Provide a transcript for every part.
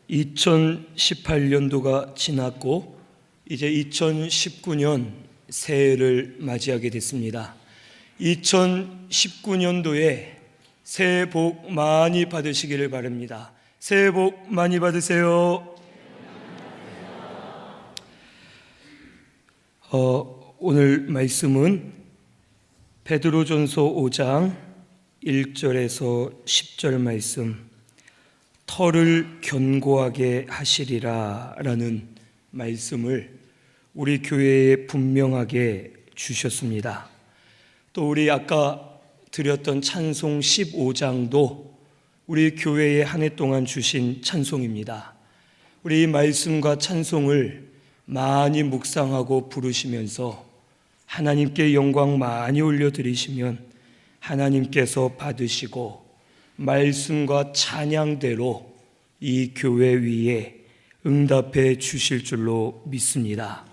2018년도가 지났고 이제 2019년 새해를 맞이하게 됐습니다. 2019년도에 새해 복 많이 받으시기를 바랍니다. 새해 복 많이 받으세요. 오늘 말씀은 베드로전서 5장 1절에서 10절 말씀, 터를 견고하게 하시리라 라는 말씀을 우리 교회에 분명하게 주셨습니다. 또 우리 아까 드렸던 찬송 15장도 우리 교회에 한 해 동안 주신 찬송입니다. 우리 이 말씀과 찬송을 많이 묵상하고 부르시면서 하나님께 영광 많이 올려드리시면 하나님께서 받으시고 말씀과 찬양대로 이 교회 위에 응답해 주실 줄로 믿습니다.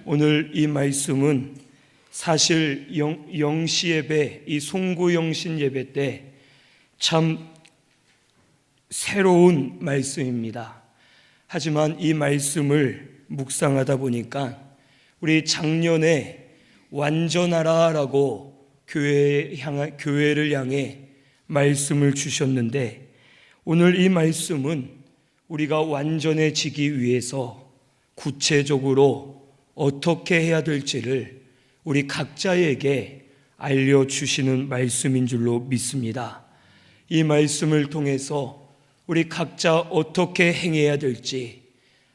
오늘 이 말씀은 사실 영시 예배, 이 송구 영신 예배 때 참 새로운 말씀입니다. 하지만 이 말씀을 묵상하다 보니까 우리 작년에 완전하라라고 교회를 향해 말씀을 주셨는데, 오늘 이 말씀은 우리가 완전해지기 위해서 구체적으로 어떻게 해야 될지를 우리 각자에게 알려주시는 말씀인 줄로 믿습니다. 이 말씀을 통해서 우리 각자 어떻게 행해야 될지,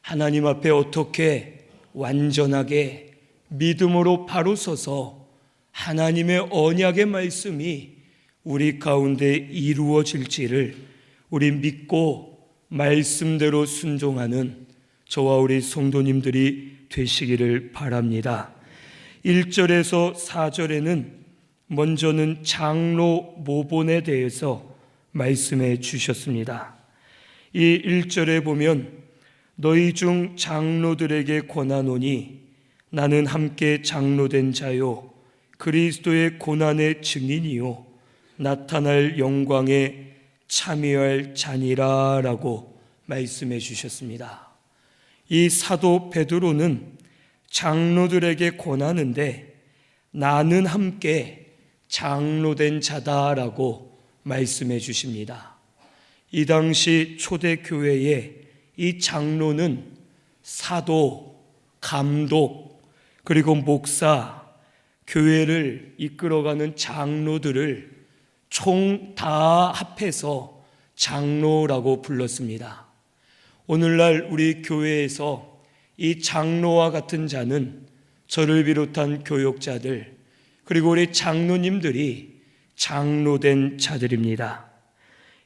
하나님 앞에 어떻게 완전하게 믿음으로 바로 서서 하나님의 언약의 말씀이 우리 가운데 이루어질지를 우리 믿고 말씀대로 순종하는 저와 우리 성도님들이 되시기를 바랍니다. 1절에서 4절에는 먼저는 장로 모본에 대해서 말씀해 주셨습니다. 이 1절에 보면 너희 중 장로들에게 권하노니 나는 함께 장로된 자요 그리스도의 고난의 증인이요 나타날 영광에 참여할 자니라 라고 말씀해 주셨습니다. 이 사도 베드로는 장로들에게 권하는데 나는 함께 장로된 자다라고 말씀해 주십니다. 이 당시 초대교회에 이 장로는 사도, 감독, 그리고 목사, 교회를 이끌어가는 장로들을 총 다 합해서 장로라고 불렀습니다. 오늘날 우리 교회에서 이 장로와 같은 자는 저를 비롯한 교역자들, 그리고 우리 장로님들이 장로된 자들입니다.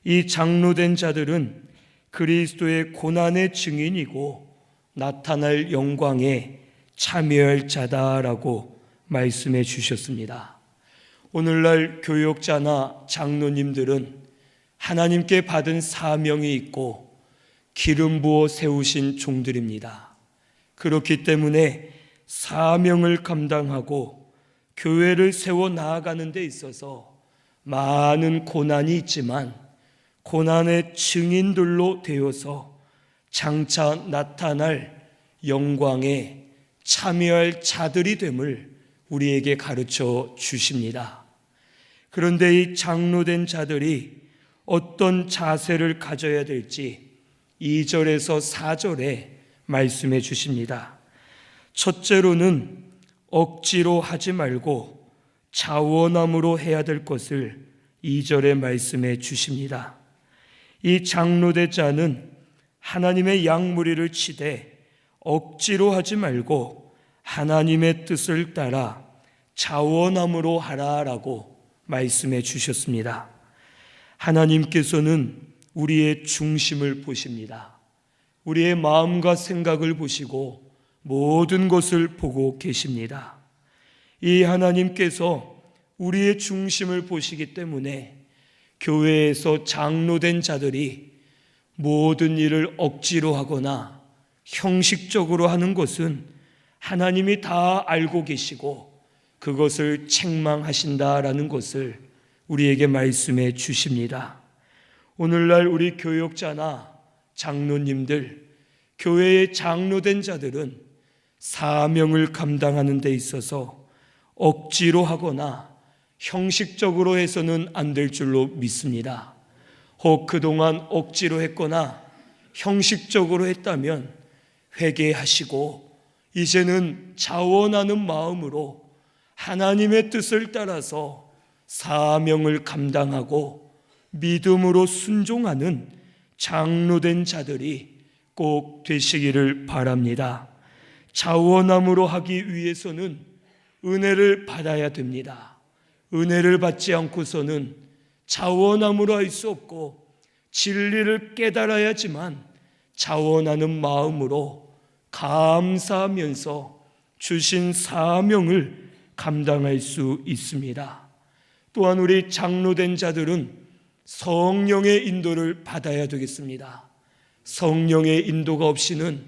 이 장로된 자들은 그리스도의 고난의 증인이고 나타날 영광에 참여할 자다라고 말씀해 주셨습니다. 오늘날 교역자나 장로님들은 하나님께 받은 사명이 있고 기름 부어 세우신 종들입니다. 그렇기 때문에 사명을 감당하고 교회를 세워 나아가는 데 있어서 많은 고난이 있지만 고난의 증인들로 되어서 장차 나타날 영광에 참여할 자들이 됨을 우리에게 가르쳐 주십니다. 그런데 이 장로된 자들이 어떤 자세를 가져야 될지 2절에서 4절에 말씀해 주십니다. 첫째로는 억지로 하지 말고 자원함으로 해야 될 것을 2절에 말씀해 주십니다. 이 장로된 자는 하나님의 양무리를 치되 억지로 하지 말고 하나님의 뜻을 따라 자원함으로 하라라고 말씀해 주셨습니다. 하나님께서는 우리의 중심을 보십니다. 우리의 마음과 생각을 보시고 모든 것을 보고 계십니다. 이 하나님께서 우리의 중심을 보시기 때문에 교회에서 장로된 자들이 모든 일을 억지로 하거나 형식적으로 하는 것은 하나님이 다 알고 계시고 그것을 책망하신다라는 것을 우리에게 말씀해 주십니다. 오늘날 우리 교역자나 장로님들, 교회의 장로된 자들은 사명을 감당하는 데 있어서 억지로 하거나 형식적으로 해서는 안 될 줄로 믿습니다. 혹 그동안 억지로 했거나 형식적으로 했다면 회개하시고 이제는 자원하는 마음으로 하나님의 뜻을 따라서 사명을 감당하고 믿음으로 순종하는 장로된 자들이 꼭 되시기를 바랍니다. 자원함으로 하기 위해서는 은혜를 받아야 됩니다. 은혜를 받지 않고서는 자원함으로 할 수 없고 진리를 깨달아야지만 자원하는 마음으로 감사하면서 주신 사명을 감당할 수 있습니다. 또한 우리 장로된 자들은 성령의 인도를 받아야 되겠습니다. 성령의 인도가 없이는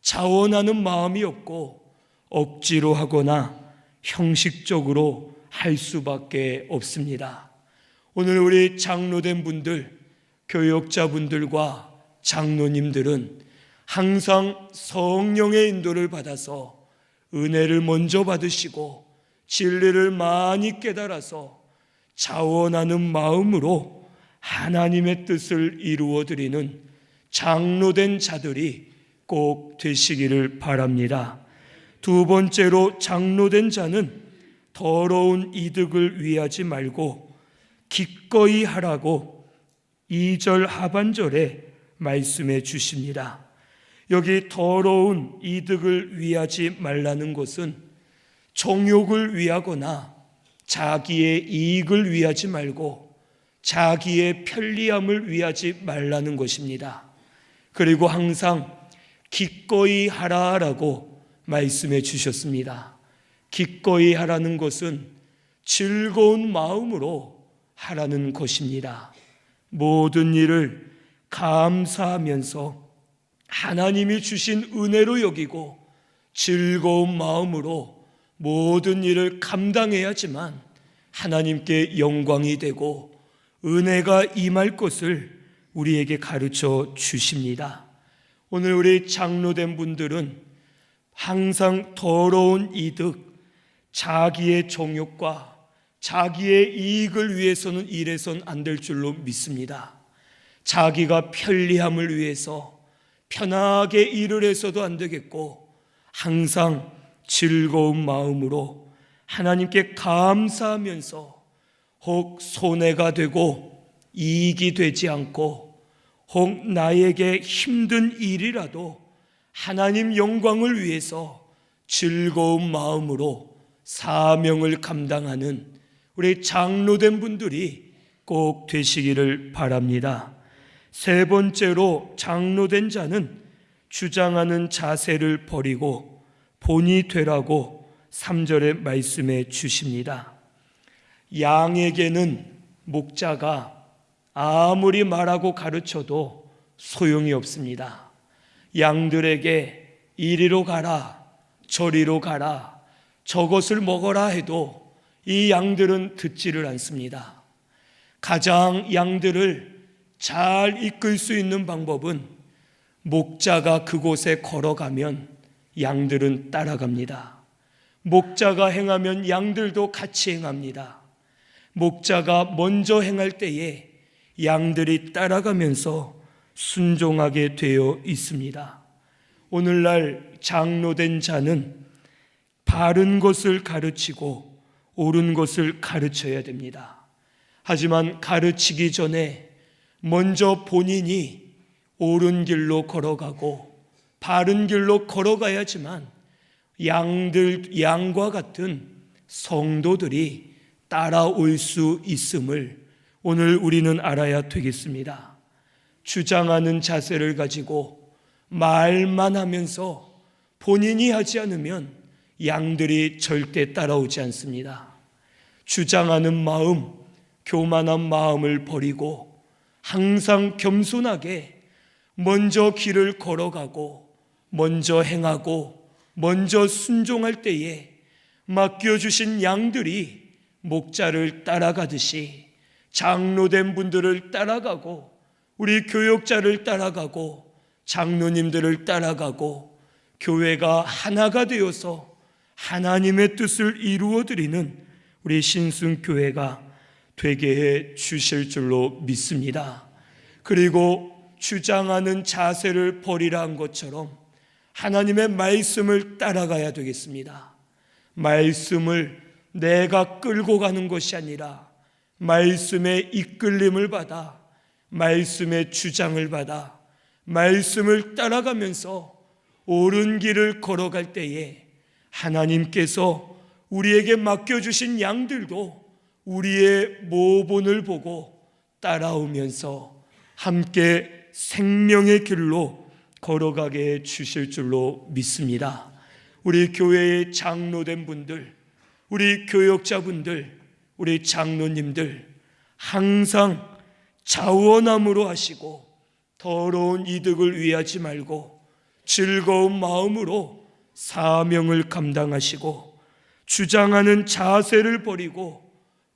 자원하는 마음이 없고 억지로 하거나 형식적으로 할 수밖에 없습니다. 오늘 우리 장로된 분들, 교역자분들과 장로님들은 항상 성령의 인도를 받아서 은혜를 먼저 받으시고 진리를 많이 깨달아서 자원하는 마음으로 하나님의 뜻을 이루어드리는 장로된 자들이 꼭 되시기를 바랍니다. 두 번째로 장로된 자는 더러운 이득을 위하지 말고 기꺼이 하라고 2절 하반절에 말씀해 주십니다. 여기 더러운 이득을 위하지 말라는 것은 정욕을 위하거나 자기의 이익을 위하지 말고 자기의 편리함을 위하지 말라는 것입니다. 그리고 항상 기꺼이 하라라고 말씀해 주셨습니다. 기꺼이 하라는 것은 즐거운 마음으로 하라는 것입니다. 모든 일을 감사하면서 하나님이 주신 은혜로 여기고 즐거운 마음으로 모든 일을 감당해야지만 하나님께 영광이 되고 은혜가 임할 것을 우리에게 가르쳐 주십니다. 오늘 우리 장로된 분들은 항상 더러운 이득, 자기의 정욕과 자기의 이익을 위해서는 일해서는 안 될 줄로 믿습니다. 자기가 편리함을 위해서 편하게 일을 해서도 안 되겠고 항상 즐거운 마음으로 하나님께 감사하면서 혹 손해가 되고 이익이 되지 않고 혹 나에게 힘든 일이라도 하나님 영광을 위해서 즐거운 마음으로 사명을 감당하는 우리 장로된 분들이 꼭 되시기를 바랍니다. 세 번째로 장로된 자는 주장하는 자세를 버리고 본이 되라고 3절에 말씀해 주십니다. 양에게는 목자가 아무리 말하고 가르쳐도 소용이 없습니다. 양들에게 이리로 가라, 저리로 가라, 저것을 먹어라 해도 이 양들은 듣지를 않습니다. 가장 양들을 잘 이끌 수 있는 방법은 목자가 그곳에 걸어가면 양들은 따라갑니다. 목자가 행하면 양들도 같이 행합니다. 목자가 먼저 행할 때에 양들이 따라가면서 순종하게 되어 있습니다. 오늘날 장로된 자는 바른 것을 가르치고 옳은 것을 가르쳐야 됩니다. 하지만 가르치기 전에 먼저 본인이 옳은 길로 걸어가고 바른 길로 걸어가야지만 양과 같은 성도들이 따라올 수 있음을 오늘 우리는 알아야 되겠습니다. 주장하는 자세를 가지고 말만 하면서 본인이 하지 않으면 양들이 절대 따라오지 않습니다. 주장하는 마음, 교만한 마음을 버리고 항상 겸손하게 먼저 길을 걸어가고 먼저 행하고 먼저 순종할 때에 맡겨주신 양들이 목자를 따라가듯이 장로된 분들을 따라가고 우리 교역자를 따라가고 장로님들을 따라가고 교회가 하나가 되어서 하나님의 뜻을 이루어드리는 우리 신순교회가 되게 해 주실 줄로 믿습니다. 그리고 주장하는 자세를 버리라 한 것처럼 하나님의 말씀을 따라가야 되겠습니다. 말씀을 내가 끌고 가는 것이 아니라 말씀의 이끌림을 받아 말씀의 주장을 받아 말씀을 따라가면서 옳은 길을 걸어갈 때에 하나님께서 우리에게 맡겨주신 양들도 우리의 모본을 보고 따라오면서 함께 생명의 길로 걸어가게 해 주실 줄로 믿습니다. 우리 교회의 장로된 분들, 우리 교역자분들, 우리 장로님들 항상 자원함으로 하시고 더러운 이득을 위하지 말고 즐거운 마음으로 사명을 감당하시고 주장하는 자세를 버리고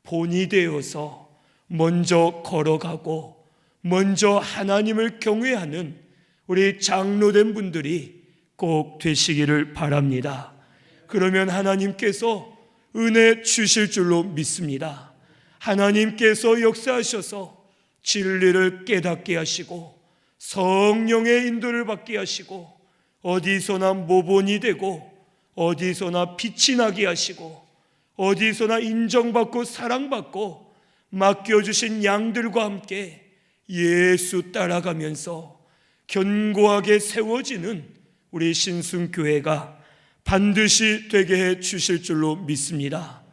본이 되어서 먼저 걸어가고 먼저 하나님을 경외하는 우리 장로된 분들이 꼭 되시기를 바랍니다. 그러면 하나님께서 은혜 주실 줄로 믿습니다. 하나님께서 역사하셔서 진리를 깨닫게 하시고 성령의 인도를 받게 하시고 어디서나 모본이 되고 어디서나 빛이 나게 하시고 어디서나 인정받고 사랑받고 맡겨주신 양들과 함께 예수 따라가면서 견고하게 세워지는 우리 신순교회가 반드시 되게 해 주실 줄로 믿습니다.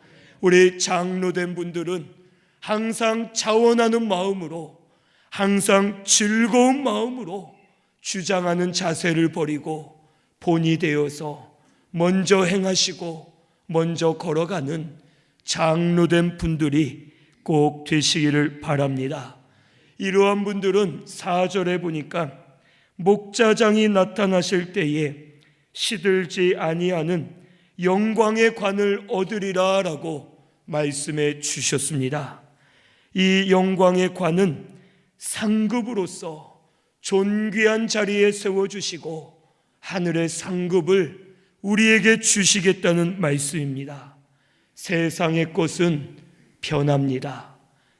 우리 장로된 분들은 항상 자원하는 마음으로 항상 즐거운 마음으로 주장하는 자세를 버리고 본이 되어서 먼저 행하시고 먼저 걸어가는 장로된 분들이 꼭 되시기를 바랍니다. 이러한 분들은 4절에 보니까 목자장이 나타나실 때에 시들지 아니하는 영광의 관을 얻으리라 라고 말씀해 주셨습니다. 이 영광의 관은 상급으로서 존귀한 자리에 세워주시고 하늘의 상급을 우리에게 주시겠다는 말씀입니다. 세상의 것은 변합니다.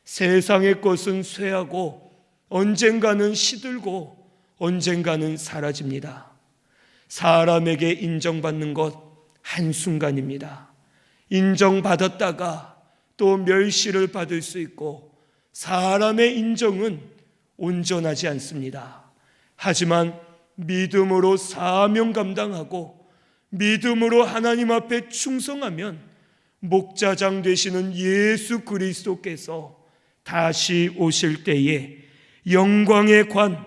세상의 것은 쇠하고 언젠가는 시들고 언젠가는 사라집니다. 사람에게 인정받는 것 한순간입니다. 인정받았다가 또 멸시를 받을 수 있고 사람의 인정은 온전하지 않습니다. 하지만 믿음으로 사명 감당하고 믿음으로 하나님 앞에 충성하면 목자장 되시는 예수 그리스도께서 다시 오실 때에 영광의 관,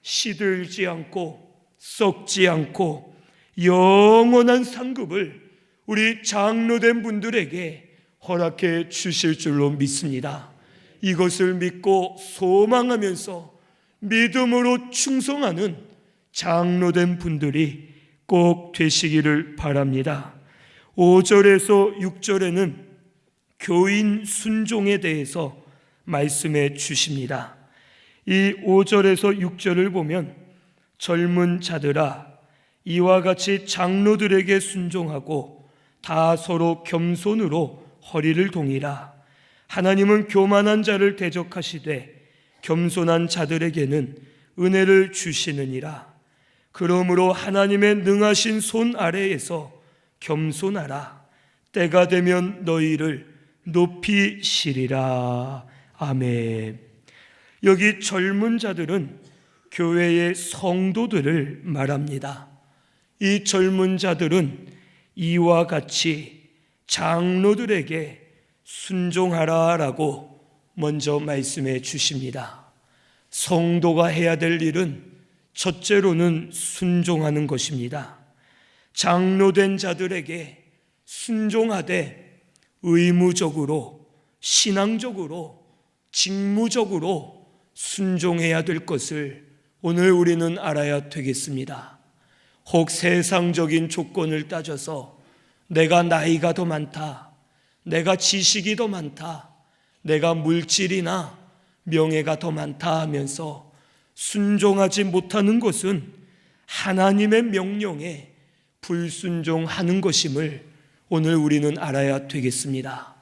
시들지 않고 썩지 않고 영원한 상급을 우리 장로된 분들에게 허락해 주실 줄로 믿습니다. 이것을 믿고 소망하면서 믿음으로 충성하는 장로된 분들이 꼭 되시기를 바랍니다. 5절에서 6절에는 교인 순종에 대해서 말씀해 주십니다. 이 5절에서 6절을 보면 젊은 자들아 이와 같이 장로들에게 순종하고 다 서로 겸손으로 허리를 동이라. 하나님은 교만한 자를 대적하시되 겸손한 자들에게는 은혜를 주시느니라. 그러므로 하나님의 능하신 손 아래에서 겸손하라. 때가 되면 너희를 높이시리라. 아멘. 여기 젊은 자들은 교회의 성도들을 말합니다. 이 젊은 자들은 이와 같이 장로들에게 순종하라라고 먼저 말씀해 주십니다. 성도가 해야 될 일은 첫째로는 순종하는 것입니다. 장로된 자들에게 순종하되 의무적으로, 신앙적으로, 직무적으로 순종해야 될 것을 오늘 우리는 알아야 되겠습니다. 혹 세상적인 조건을 따져서 내가 나이가 더 많다, 내가 지식이 더 많다, 내가 물질이나 명예가 더 많다 하면서 순종하지 못하는 것은 하나님의 명령에 불순종하는 것임을 오늘 우리는 알아야 되겠습니다.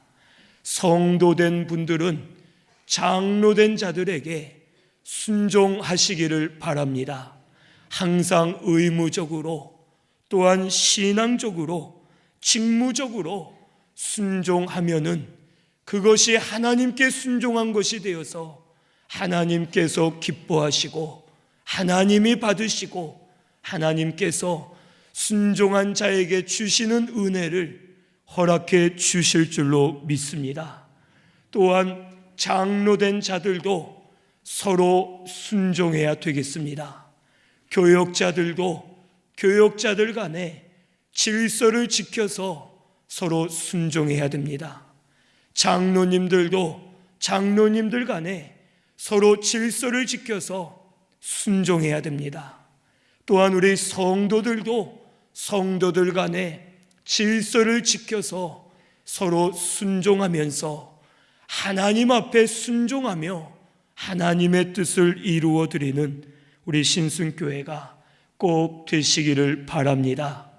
성도된 분들은 장로된 자들에게 순종하시기를 바랍니다. 항상 의무적으로 또한 신앙적으로 직무적으로 순종하면은 그것이 하나님께 순종한 것이 되어서 하나님께서 기뻐하시고 하나님이 받으시고 하나님께서 순종한 자에게 주시는 은혜를 허락해 주실 줄로 믿습니다. 또한 장로된 자들도 서로 순종해야 되겠습니다. 교역자들도 교역자들 간에 질서를 지켜서 서로 순종해야 됩니다. 장로님들도 장로님들 간에 서로 질서를 지켜서 순종해야 됩니다. 또한 우리 성도들도 성도들 간에 질서를 지켜서 서로 순종하면서 하나님 앞에 순종하며 하나님의 뜻을 이루어 드리는 우리 신순교회가 꼭 되시기를 바랍니다.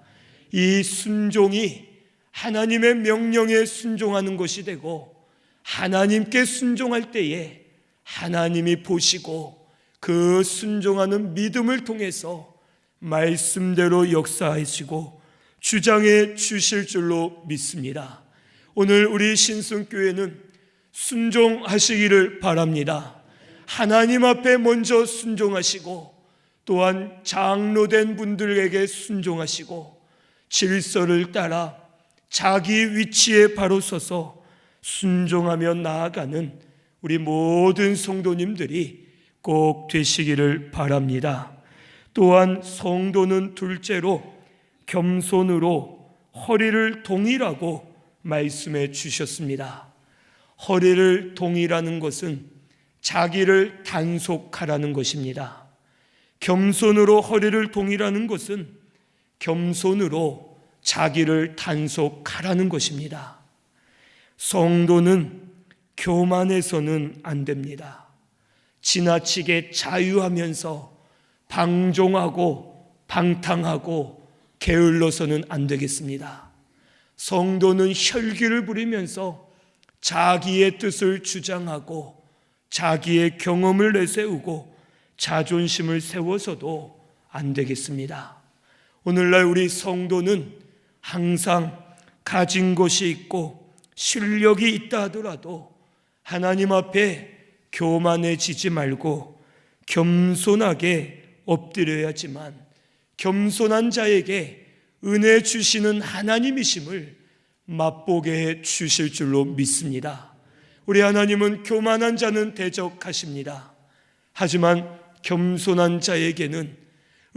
이 순종이 하나님의 명령에 순종하는 것이 되고 하나님께 순종할 때에 하나님이 보시고 그 순종하는 믿음을 통해서 말씀대로 역사하시고 주장해 주실 줄로 믿습니다. 오늘 우리 신순교회는 순종하시기를 바랍니다. 하나님 앞에 먼저 순종하시고 또한 장로된 분들에게 순종하시고 질서를 따라 자기 위치에 바로 서서 순종하며 나아가는 우리 모든 성도님들이 꼭 되시기를 바랍니다. 또한 성도는 둘째로 겸손으로 허리를 동이라고 말씀해 주셨습니다. 허리를 동이라는 것은 자기를 단속하라는 것입니다. 겸손으로 허리를 동이라는 것은 겸손으로 자기를 단속하라는 것입니다. 성도는 교만해서는 안 됩니다. 지나치게 자유하면서 방종하고 방탕하고 게을러서는 안 되겠습니다. 성도는 혈기를 부리면서 자기의 뜻을 주장하고 자기의 경험을 내세우고 자존심을 세워서도 안 되겠습니다. 오늘날 우리 성도는 항상 가진 것이 있고 실력이 있다 하더라도 하나님 앞에 교만해지지 말고 겸손하게 엎드려야지만 겸손한 자에게 은혜 주시는 하나님이심을 맛보게 해 주실 줄로 믿습니다. 우리 하나님은 교만한 자는 대적하십니다. 하지만 겸손한 자에게는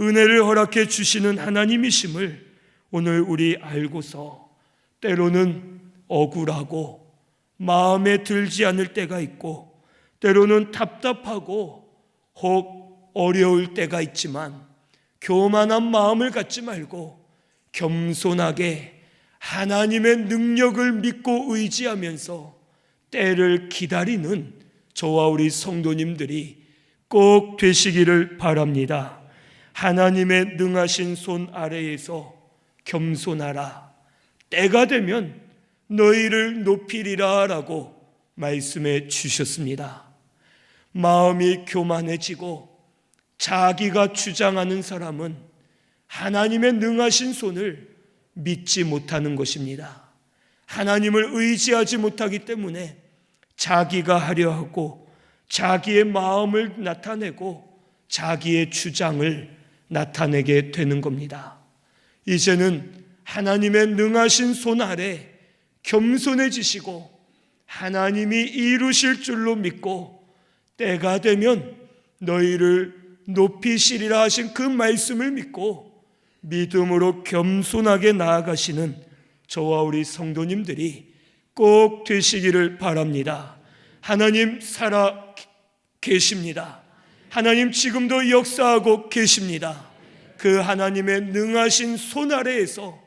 은혜를 허락해 주시는 하나님이심을 오늘 우리 알고서 때로는 억울하고 마음에 들지 않을 때가 있고 때로는 답답하고 혹 어려울 때가 있지만 교만한 마음을 갖지 말고 겸손하게 하나님의 능력을 믿고 의지하면서 때를 기다리는 저와 우리 성도님들이 꼭 되시기를 바랍니다. 하나님의 능하신 손 아래에서 겸손하라. 때가 되면 너희를 높이리라 라고 말씀해 주셨습니다. 마음이 교만해지고 자기가 주장하는 사람은 하나님의 능하신 손을 믿지 못하는 것입니다. 하나님을 의지하지 못하기 때문에 자기가 하려 하고 자기의 마음을 나타내고 자기의 주장을 나타내게 되는 겁니다. 이제는 하나님의 능하신 손 아래 겸손해지시고 하나님이 이루실 줄로 믿고 때가 되면 너희를 높이시리라 하신 그 말씀을 믿고 믿음으로 겸손하게 나아가시는 저와 우리 성도님들이 꼭 되시기를 바랍니다. 하나님 살아 계십니다. 하나님 지금도 역사하고 계십니다. 그 하나님의 능하신 손 아래에서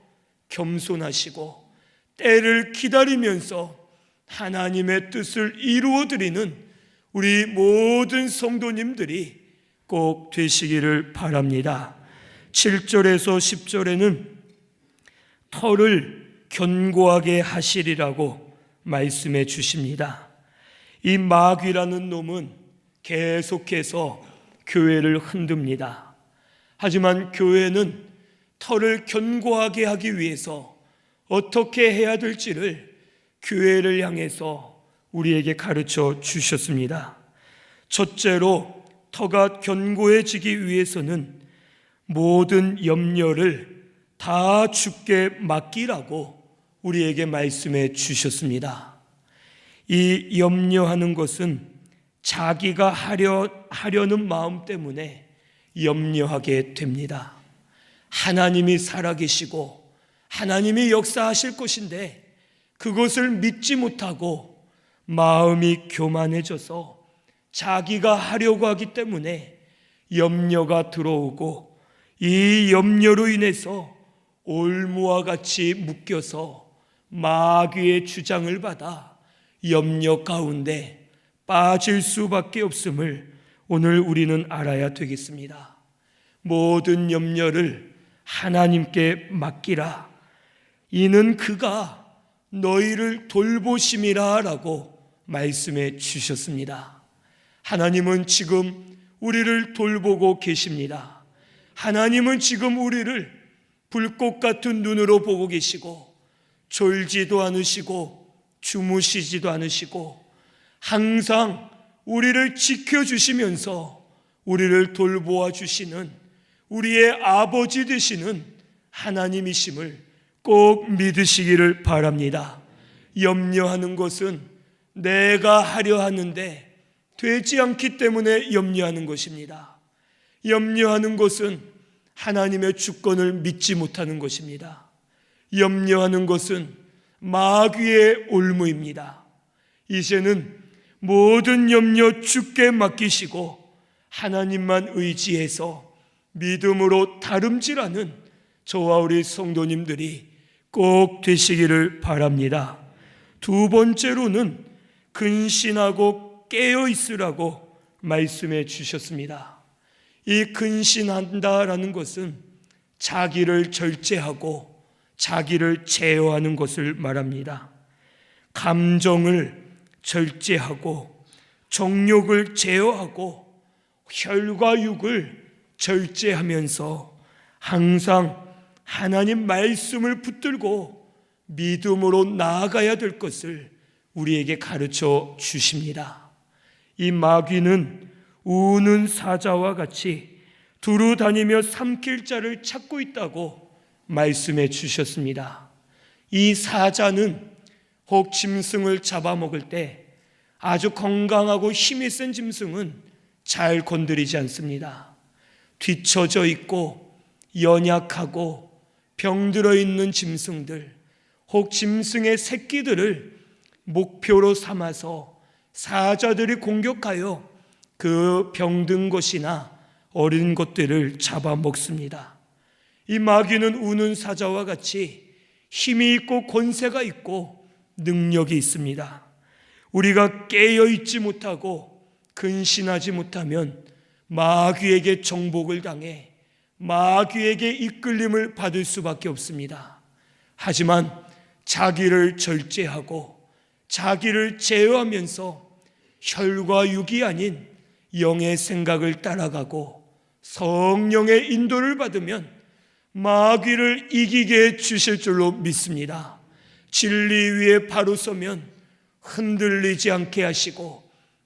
겸손하시고 때를 기다리면서 하나님의 뜻을 이루어드리는 우리 모든 성도님들이 꼭 되시기를 바랍니다. 7절에서 10절에는 터를 견고하게 하시리라고 말씀해 주십니다. 이 마귀라는 놈은 계속해서 교회를 흔듭니다. 하지만 교회는 터를 견고하게 하기 위해서 어떻게 해야 될지를 교회를 향해서 우리에게 가르쳐 주셨습니다. 첫째로 터가 견고해지기 위해서는 모든 염려를 다 주께 맡기라고 우리에게 말씀해 주셨습니다. 이 염려하는 것은 자기가 하려는 마음 때문에 염려하게 됩니다. 하나님이 살아계시고 하나님이 역사하실 것인데 그것을 믿지 못하고 마음이 교만해져서 자기가 하려고 하기 때문에 염려가 들어오고 이 염려로 인해서 올무와 같이 묶여서 마귀의 주장을 받아 염려 가운데 빠질 수밖에 없음을 오늘 우리는 알아야 되겠습니다. 모든 염려를 하나님께 맡기라. 이는 그가 너희를 돌보심이라 라고 말씀해 주셨습니다. 하나님은 지금 우리를 돌보고 계십니다. 하나님은 지금 우리를 불꽃 같은 눈으로 보고 계시고 졸지도 않으시고 주무시지도 않으시고 항상 우리를 지켜주시면서 우리를 돌보아 주시는 우리의 아버지 되시는 하나님이심을 꼭 믿으시기를 바랍니다. 염려하는 것은 내가 하려 하는데 되지 않기 때문에 염려하는 것입니다. 염려하는 것은 하나님의 주권을 믿지 못하는 것입니다. 염려하는 것은 마귀의 올무입니다. 이제는 모든 염려 주께 맡기시고 하나님만 의지해서 믿음으로 다름질하는 저와 우리 성도님들이 꼭 되시기를 바랍니다. 두 번째로는 근신하고 깨어 있으라고 말씀해 주셨습니다. 이 근신한다라는 것은 자기를 절제하고 자기를 제어하는 것을 말합니다. 감정을 절제하고 정욕을 제어하고 혈과 육을 절제하면서 항상 하나님 말씀을 붙들고 믿음으로 나아가야 될 것을 우리에게 가르쳐 주십니다. 이 마귀는 우는 사자와 같이 두루 다니며 삼킬 자를 찾고 있다고 말씀해 주셨습니다. 이 사자는 혹 짐승을 잡아먹을 때 아주 건강하고 힘이 센 짐승은 잘 건드리지 않습니다. 뒤처져 있고 연약하고 병들어 있는 짐승들, 혹 짐승의 새끼들을 목표로 삼아서 사자들이 공격하여 그 병든 것이나 어린 것들을 잡아먹습니다. 이 마귀는 우는 사자와 같이 힘이 있고 권세가 있고 능력이 있습니다. 우리가 깨어있지 못하고 근신하지 못하면 마귀에게 정복을 당해 마귀에게 이끌림을 받을 수밖에 없습니다. 하지만 자기를 절제하고 자기를 제어하면서 혈과 육이 아닌 영의 생각을 따라가고 성령의 인도를 받으면 마귀를 이기게 주실 줄로 믿습니다. 진리 위에 바로 서면 흔들리지 않게 하시고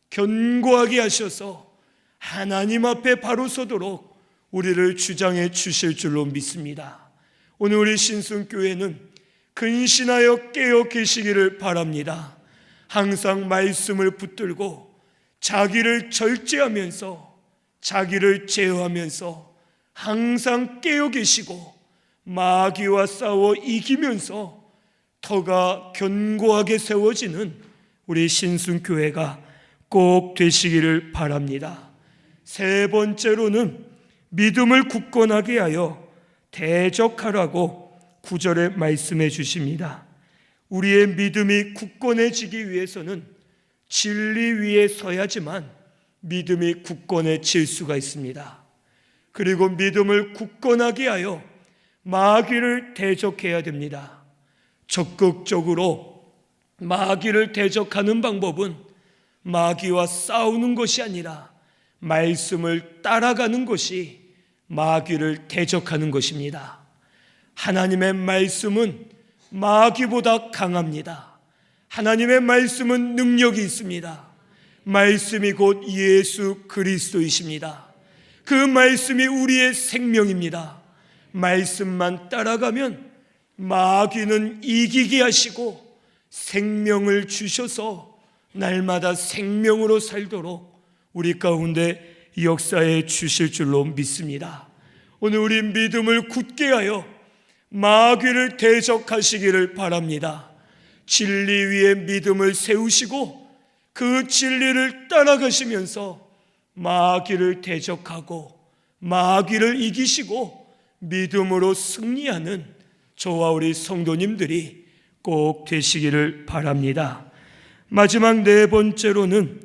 견고하게 하셔서 하나님 앞에 바로 서도록 우리를 주장해 주실 줄로 믿습니다. 오늘 우리 신순교회는 근신하여 깨어 계시기를 바랍니다. 항상 말씀을 붙들고 자기를 절제하면서 자기를 제어하면서 항상 깨어 계시고 마귀와 싸워 이기면서 터가 견고하게 세워지는 우리 신순교회가 꼭 되시기를 바랍니다. 세 번째로는 믿음을 굳건하게 하여 대적하라고 9절에 말씀해 주십니다. 우리의 믿음이 굳건해지기 위해서는 진리 위에 서야지만 믿음이 굳건해질 수가 있습니다. 그리고 믿음을 굳건하게 하여 마귀를 대적해야 됩니다. 적극적으로 마귀를 대적하는 방법은 마귀와 싸우는 것이 아니라 말씀을 따라가는 것이 마귀를 대적하는 것입니다. 하나님의 말씀은 마귀보다 강합니다. 하나님의 말씀은 능력이 있습니다. 말씀이 곧 예수 그리스도이십니다. 그 말씀이 우리의 생명입니다. 말씀만 따라가면 마귀는 이기게 하시고 생명을 주셔서 날마다 생명으로 살도록 우리 가운데 역사해 주실 줄로 믿습니다. 오늘 우리 믿음을 굳게 하여 마귀를 대적하시기를 바랍니다. 진리 위에 믿음을 세우시고 그 진리를 따라가시면서 마귀를 대적하고 마귀를 이기시고 믿음으로 승리하는 저와 우리 성도님들이 꼭 되시기를 바랍니다. 마지막 네 번째로는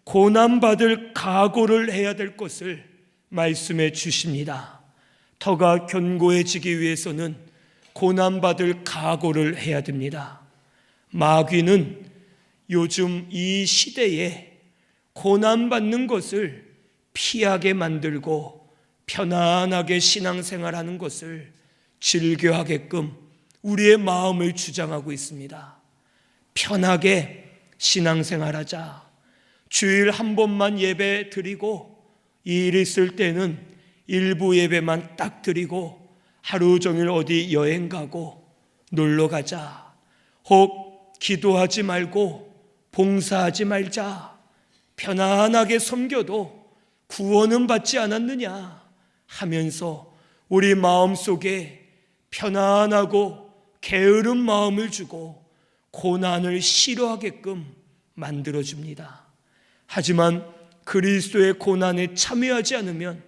고난받을 각오를 해야 될 것을 말씀해 주십니다. 터가 견고해지기 위해서는 고난받을 각오를 해야 됩니다. 마귀는 요즘 이 시대에 고난받는 것을 피하게 만들고 편안하게 신앙생활하는 것을 즐겨하게끔 우리의 마음을 주장하고 있습니다. 편하게 신앙생활하자. 주일 한 번만 예배 드리고 일 있을 때는 일부 예배만 딱 드리고 하루 종일 어디 여행 가고 놀러 가자. 혹 기도하지 말고 봉사하지 말자. 편안하게 섬겨도 구원은 받지 않았느냐 하면서 우리 마음속에 편안하고 게으른 마음을 주고 고난을 싫어하게끔 만들어줍니다. 하지만 그리스도의 고난에 참여하지 않으면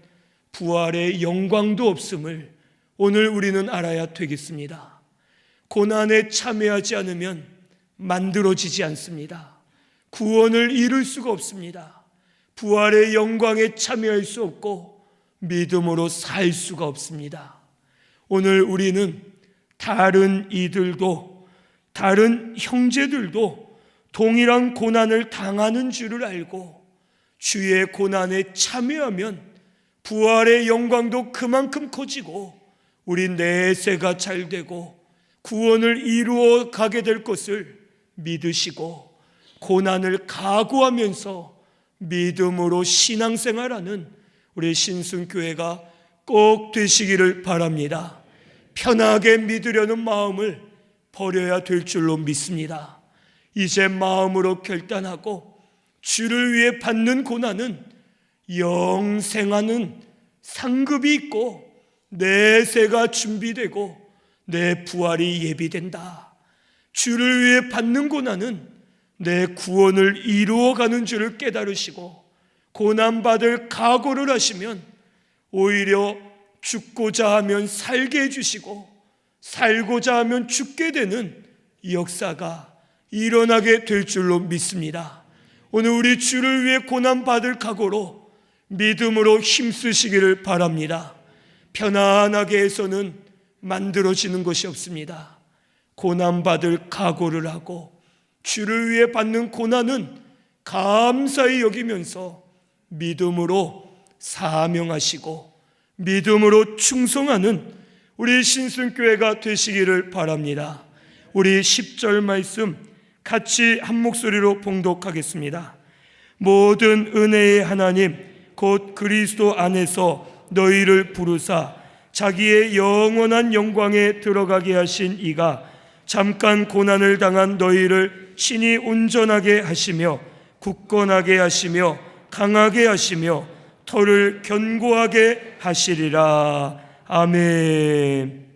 부활의 영광도 없음을 오늘 우리는 알아야 되겠습니다. 고난에 참여하지 않으면 만들어지지 않습니다. 구원을 이룰 수가 없습니다. 부활의 영광에 참여할 수 없고 믿음으로 살 수가 없습니다. 오늘 우리는 다른 이들도 다른 형제들도 동일한 고난을 당하는 줄을 알고 주의 고난에 참여하면 부활의 영광도 그만큼 커지고 우리 내세가 잘 되고 구원을 이루어 가게 될 것을 믿으시고 고난을 각오하면서 믿음으로 신앙생활하는 우리 신순교회가 꼭 되시기를 바랍니다. 편하게 믿으려는 마음을 버려야 될 줄로 믿습니다. 이제 마음으로 결단하고 주를 위해 받는 고난은 영생하는 상급이 있고 내세가 준비되고 내 부활이 예비된다. 주를 위해 받는 고난은 내 구원을 이루어가는 줄을 깨달으시고 고난받을 각오를 하시면 오히려 죽고자 하면 살게 해주시고 살고자 하면 죽게 되는 역사가 일어나게 될 줄로 믿습니다. 오늘 우리 주를 위해 고난받을 각오로 믿음으로 힘쓰시기를 바랍니다. 편안하게 해서는 만들어지는 것이 없습니다. 고난받을 각오를 하고 주를 위해 받는 고난은 감사히 여기면서 믿음으로 사명하시고 믿음으로 충성하는 우리 신순교회가 되시기를 바랍니다. 우리 10절 말씀 같이 한 목소리로 봉독하겠습니다. 모든 은혜의 하나님 곧 그리스도 안에서 너희를 부르사 자기의 영원한 영광에 들어가게 하신 이가 잠깐 고난을 당한 너희를 친히 온전하게 하시며 굳건하게 하시며 강하게 하시며 터를 견고하게 하시리라. 아멘.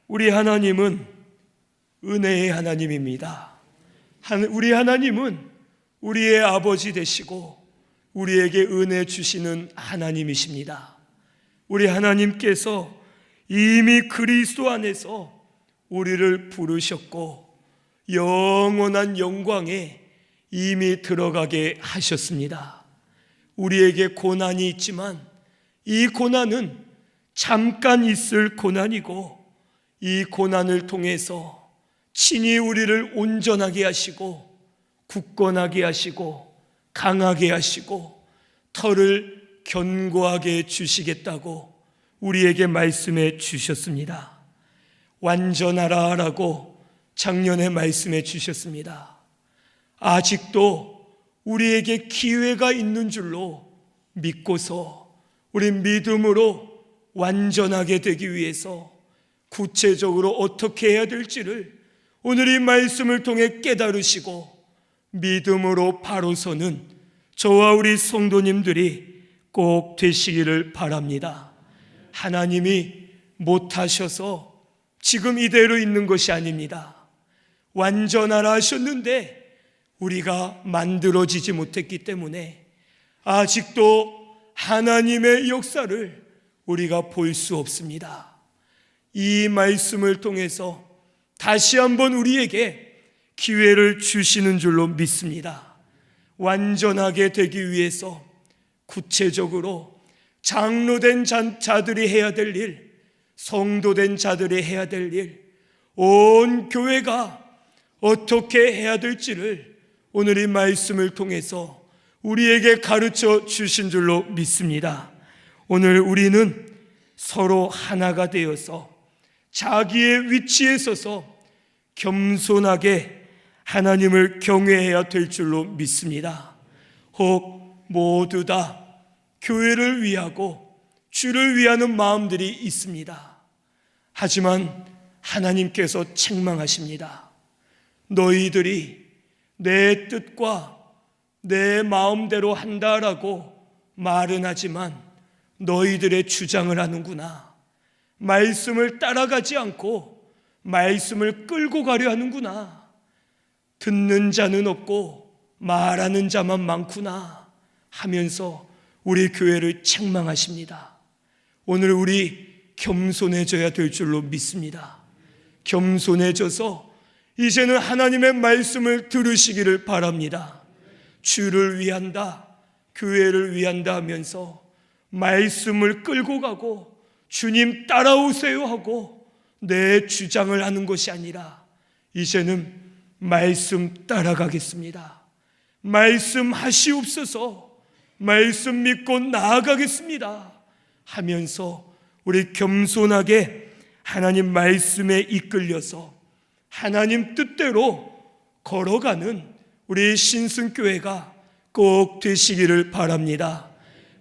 우리 하나님은 은혜의 하나님입니다. 우리 하나님은 우리의 아버지 되시고 우리에게 은혜 주시는 하나님이십니다. 우리 하나님께서 이미 그리스도 안에서 우리를 부르셨고 영원한 영광에 이미 들어가게 하셨습니다. 우리에게 고난이 있지만 이 고난은 잠깐 있을 고난이고, 이 고난을 통해서 친히 우리를 온전하게 하시고 굳건하게 하시고 강하게 하시고 털을 견고하게 해주시겠다고 우리에게 말씀해 주셨습니다. 완전하라라고 작년에 말씀해 주셨습니다. 아직도 우리에게 기회가 있는 줄로 믿고서 우리 믿음으로 완전하게 되기 위해서 구체적으로 어떻게 해야 될지를 오늘 이 말씀을 통해 깨달으시고 믿음으로 바로 서는 저와 우리 성도님들이 꼭 되시기를 바랍니다. 하나님이 못하셔서 지금 이대로 있는 것이 아닙니다. 완전하라 하셨는데 우리가 만들어지지 못했기 때문에 아직도 하나님의 역사를 우리가 볼 수 없습니다. 이 말씀을 통해서 다시 한번 우리에게 기회를 주시는 줄로 믿습니다. 완전하게 되기 위해서 구체적으로 장로된 자들이 해야 될 일, 성도된 자들이 해야 될 일, 온 교회가 어떻게 해야 될지를 오늘 이 말씀을 통해서 우리에게 가르쳐 주신 줄로 믿습니다. 오늘 우리는 서로 하나가 되어서 자기의 위치에 서서 겸손하게 하나님을 경외해야 될 줄로 믿습니다. 혹 모두 다 교회를 위하고 주를 위하는 마음들이 있습니다. 하지만 하나님께서 책망하십니다. 너희들이 내 뜻과 내 마음대로 한다라고 말은 하지만 너희들의 주장을 하는구나. 말씀을 따라가지 않고 말씀을 끌고 가려 하는구나. 듣는 자는 없고 말하는 자만 많구나 하면서 우리 교회를 책망하십니다. 오늘 우리 겸손해져야 될 줄로 믿습니다. 겸손해져서 이제는 하나님의 말씀을 들으시기를 바랍니다. 주를 위한다, 교회를 위한다 하면서 말씀을 끌고 가고 주님 따라오세요 하고 내 주장을 하는 것이 아니라 이제는 말씀 따라가겠습니다. 말씀 하시옵소서, 말씀 믿고 나아가겠습니다 하면서 우리 겸손하게 하나님 말씀에 이끌려서 하나님 뜻대로 걸어가는 우리 신승교회가 꼭 되시기를 바랍니다.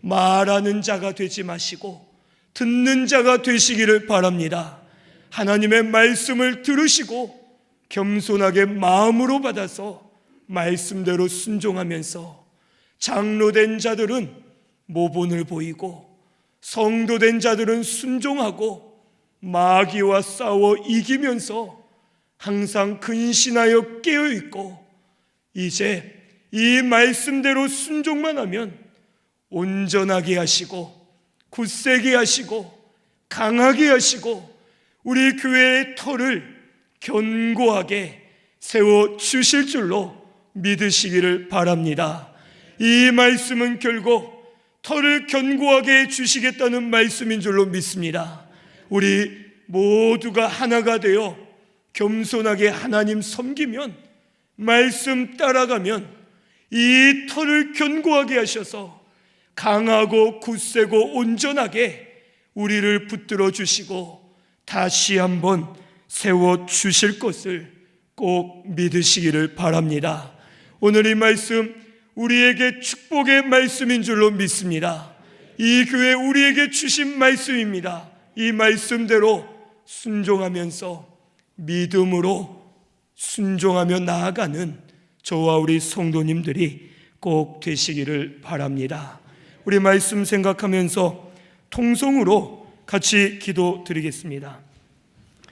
말하는 자가 되지 마시고 듣는 자가 되시기를 바랍니다. 하나님의 말씀을 들으시고 겸손하게 마음으로 받아서 말씀대로 순종하면서 장로된 자들은 모본을 보이고 성도된 자들은 순종하고 마귀와 싸워 이기면서 항상 근신하여 깨어있고 이제 이 말씀대로 순종만 하면 온전하게 하시고 굳세게 하시고 강하게 하시고 우리 교회의 털을 견고하게 세워주실 줄로 믿으시기를 바랍니다. 이 말씀은 결국 털을 견고하게 해주시겠다는 말씀인 줄로 믿습니다. 우리 모두가 하나가 되어 겸손하게 하나님 섬기면, 말씀 따라가면 이 털을 견고하게 하셔서 강하고 굳세고 온전하게 우리를 붙들어 주시고 다시 한번 세워주실 것을 꼭 믿으시기를 바랍니다. 오늘 이 말씀 우리에게 축복의 말씀인 줄로 믿습니다. 이 교회 우리에게 주신 말씀입니다. 이 말씀대로 순종하면서 믿음으로 순종하며 나아가는 저와 우리 성도님들이 꼭 되시기를 바랍니다. 우리 말씀 생각하면서 통성으로 같이 기도 드리겠습니다.